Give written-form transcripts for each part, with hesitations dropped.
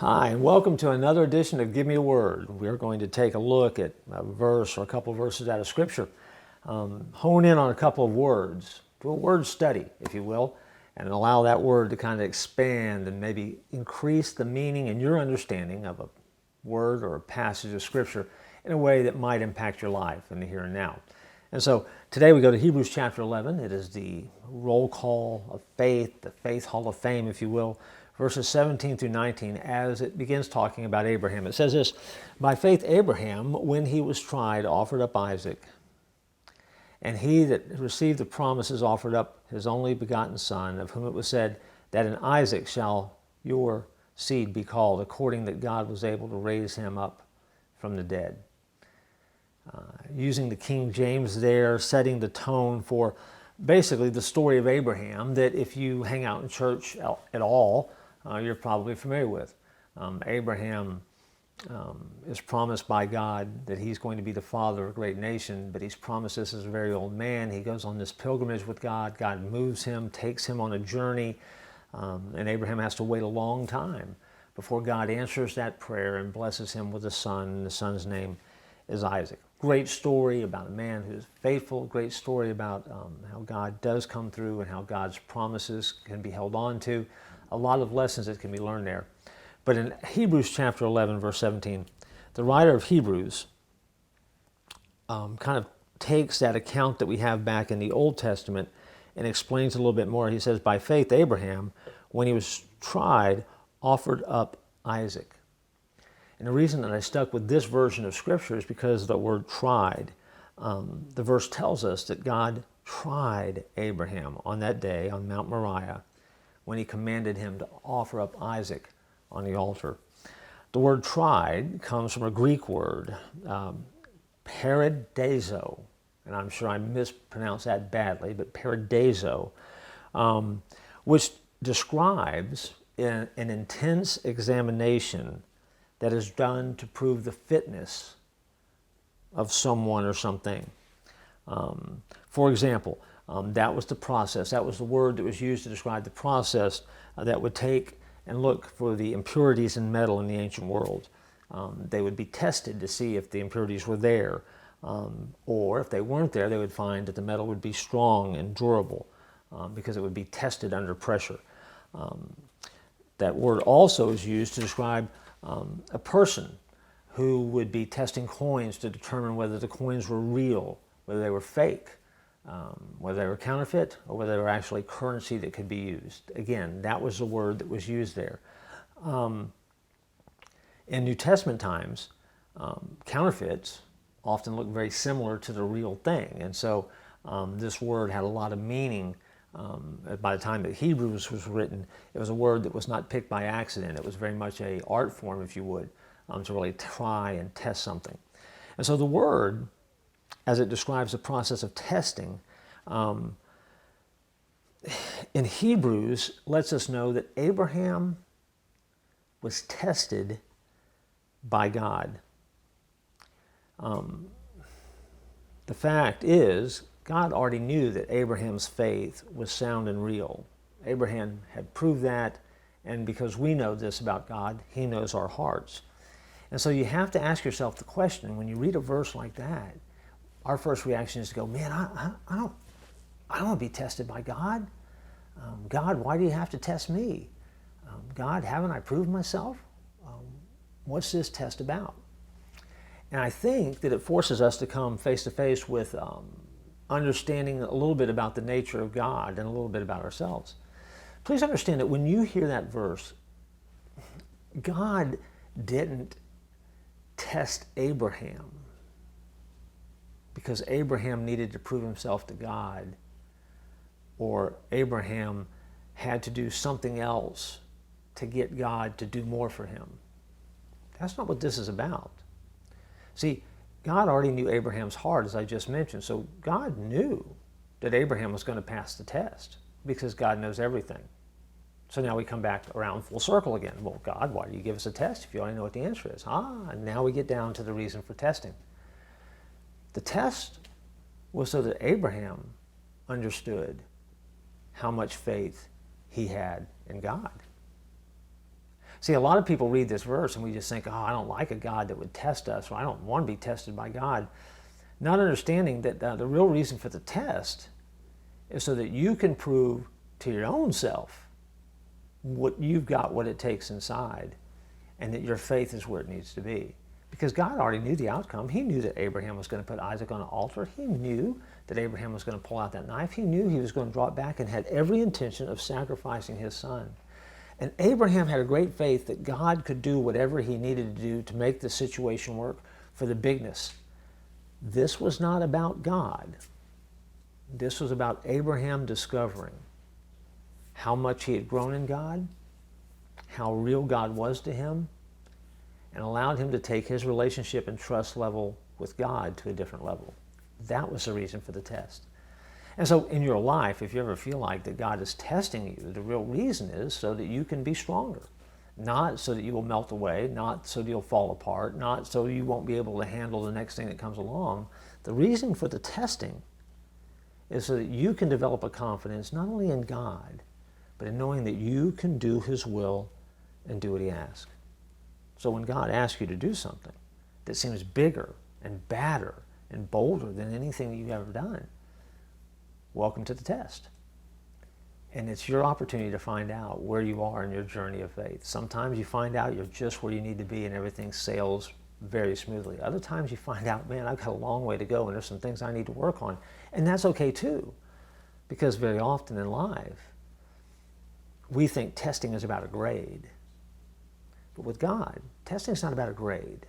Hi, and welcome to another edition of Give Me a Word. We're going to take a look at a verse or a couple of verses out of Scripture, hone in on a couple of words, do a word study, if you will, and allow that word to kind of expand and maybe increase the meaning and your understanding of a word or a passage of Scripture in a way that might impact your life in the here and now. And so today we go to Hebrews chapter 11. It is the roll call of faith, the faith hall of fame, if you will, verses 17 through 19, as it begins talking about Abraham. It says this, "By faith Abraham, when he was tried, offered up Isaac. And he that received the promises offered up his only begotten son, of whom it was said, that in Isaac shall your seed be called, according that God was able to raise him up from the dead." Using the King James there, setting the tone for basically the story of Abraham that if you hang out in church at all, you're probably familiar with. Abraham is promised by God that he's going to be the father of a great nation, but he's promised this as a very old man. He goes on this pilgrimage with God. God moves him, takes him on a journey, and Abraham has to wait a long time before God answers that prayer and blesses him with a son, and the son's name is Isaac. Great story about a man who's faithful, great story about how God does come through and how God's promises can be held on to. A lot of lessons that can be learned there. But in Hebrews chapter 11, verse 17, the writer of Hebrews kind of takes that account that we have back in the Old Testament and explains a little bit more. He says, "By faith Abraham, when he was tried, offered up Isaac." And the reason that I stuck with this version of Scripture is because of the word tried. The verse tells us that God tried Abraham on that day on Mount Moriah when he commanded him to offer up Isaac on the altar. The word tried comes from a Greek word, paradiso, and I'm sure I mispronounced that badly, but paradiso, which describes an intense examination that is done to prove the fitness of someone or something. For example, that was the process. That was the word that was used to describe the process that would take and look for the impurities in metal in the ancient world. They would be tested to see if the impurities were there, or if they weren't there, they would find that the metal would be strong and durable because it would be tested under pressure. That word also is used to describe a person who would be testing coins to determine whether the coins were real, whether they were fake, whether they were counterfeit, or whether they were actually currency that could be used. Again, that was the word that was used there. In New Testament times, counterfeits often look very similar to the real thing. And so this word had a lot of meaning. By the time that Hebrews was written, it was a word that was not picked by accident. It was very much an art form, if you would, to really try and test something. And so the word, as it describes the process of testing, in Hebrews lets us know that Abraham was tested by God. The fact is, God already knew that Abraham's faith was sound and real. Abraham had proved that, and because we know this about God, he knows our hearts. And so you have to ask yourself the question, when you read a verse like that, our first reaction is to go, man, I don't want to be tested by God. God, why do you have to test me? God, haven't I proved myself? What's this test about? And I think that it forces us to come face to face with understanding a little bit about the nature of God and a little bit about ourselves. Please understand that when you hear that verse, God didn't test Abraham because Abraham needed to prove himself to God, or Abraham had to do something else to get God to do more for him. That's not what this is about. See, God already knew Abraham's heart, as I just mentioned, so God knew that Abraham was going to pass the test because God knows everything. So now we come back around full circle again. Well, God, why do you give us a test if you already know what the answer is? And now we get down to the reason for testing. The test was so that Abraham understood how much faith he had in God. See, a lot of people read this verse and we just think, oh, I don't like a God that would test us, or I don't want to be tested by God. Not understanding that the real reason for the test is so that you can prove to your own self what you've got, what it takes inside, and that your faith is where it needs to be. Because God already knew the outcome. He knew that Abraham was going to put Isaac on an altar. He knew that Abraham was going to pull out that knife. He knew he was going to draw it back and had every intention of sacrificing his son. And Abraham had a great faith that God could do whatever he needed to do to make the situation work for the bigness. This was not about God. This was about Abraham discovering how much he had grown in God, how real God was to him, and allowed him to take his relationship and trust level with God to a different level. That was the reason for the test. And so in your life, if you ever feel like that God is testing you, the real reason is so that you can be stronger. Not so that you will melt away, not so that you'll fall apart, not so you won't be able to handle the next thing that comes along. The reason for the testing is so that you can develop a confidence not only in God, but in knowing that you can do his will and do what he asks. So when God asks you to do something that seems bigger and badder and bolder than anything that you've ever done, welcome to the test. And it's your opportunity to find out where you are in your journey of faith. Sometimes you find out you're just where you need to be and everything sails very smoothly. Other times you find out, man, I've got a long way to go and there's some things I need to work on. And that's okay too, because very often in life, we think testing is about a grade. But with God, testing is not about a grade.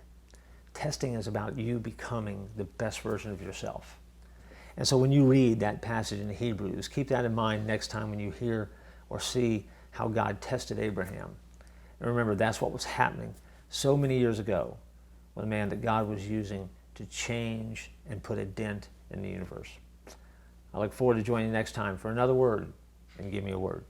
Testing is about you becoming the best version of yourself. And so when you read that passage in Hebrews, keep that in mind next time when you hear or see how God tested Abraham. And remember, that's what was happening so many years ago with a man that God was using to change and put a dent in the universe. I look forward to joining you next time for another word, and give me a word.